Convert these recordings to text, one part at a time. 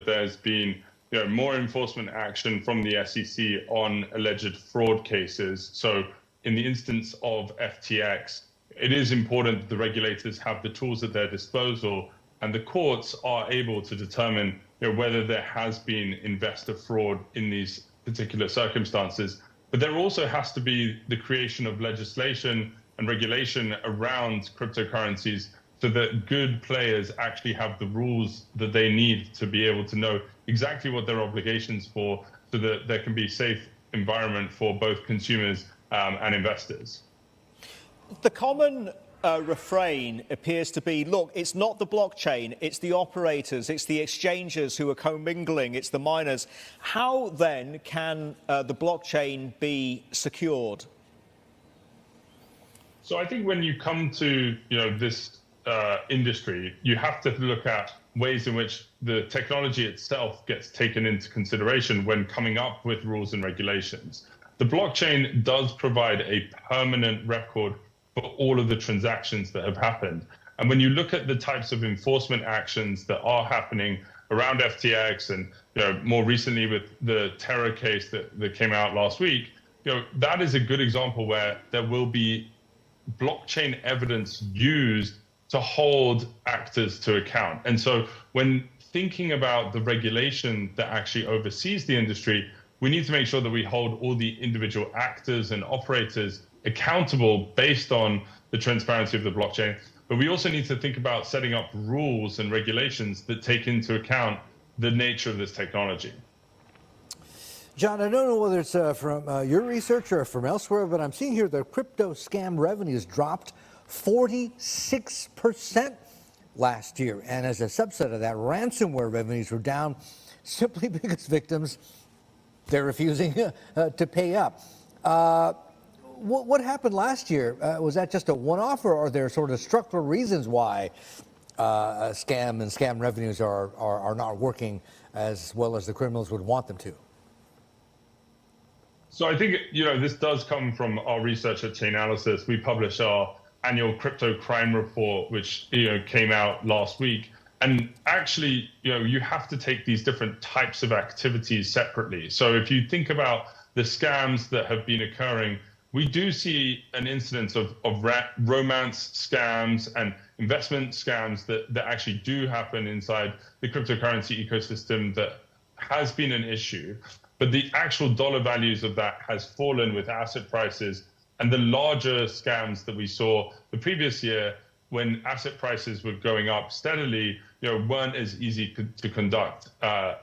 there's been more enforcement action from the SEC on alleged fraud cases. So in the instance of FTX, it is important that the regulators have the tools at their disposal and the courts are able to determine whether there has been investor fraud in these particular circumstances. But there also has to be the creation of legislation and regulation around cryptocurrencies so that good players actually have the rules that they need to be able to know exactly what their obligations for, so that there can be a safe environment for both consumers and investors. The common refrain appears to be, look, it's not the blockchain, it's the operators, it's the exchanges who are commingling, it's the miners. How then can the blockchain be secured? So I think when you come to this industry, you have to look at ways in which the technology itself gets taken into consideration when coming up with rules and regulations. The blockchain does provide a permanent record for all of the transactions that have happened. And when you look at the types of enforcement actions that are happening around FTX and more recently with the Terra case that came out last week, that is a good example where there will be blockchain evidence used to hold actors to account. And so when thinking about the regulation that actually oversees the industry, we need to make sure that we hold all the individual actors and operators accountable based on the transparency of the blockchain. But we also need to think about setting up rules and regulations that take into account the nature of this technology. John, I don't know whether it's from your research or from elsewhere, but I'm seeing here that crypto scam revenues dropped 46% last year. And as a subset of that, ransomware revenues were down simply because victims, they're refusing to pay up. What happened last year? Was that just a one-off, or are there sort of structural reasons why scam revenues are not working as well as the criminals would want them to? So I think this does come from our research at Chainalysis. We published our annual crypto crime report, which came out last week. And actually, you have to take these different types of activities separately. So if you think about the scams that have been occurring, we do see an incidence of romance scams and investment scams that actually do happen inside the cryptocurrency ecosystem that has been an issue. But the actual dollar values of that has fallen with asset prices. And the larger scams that we saw the previous year, when asset prices were going up steadily, weren't as easy to conduct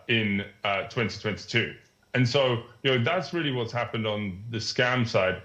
in 2022. And so, that's really what's happened on the scam side.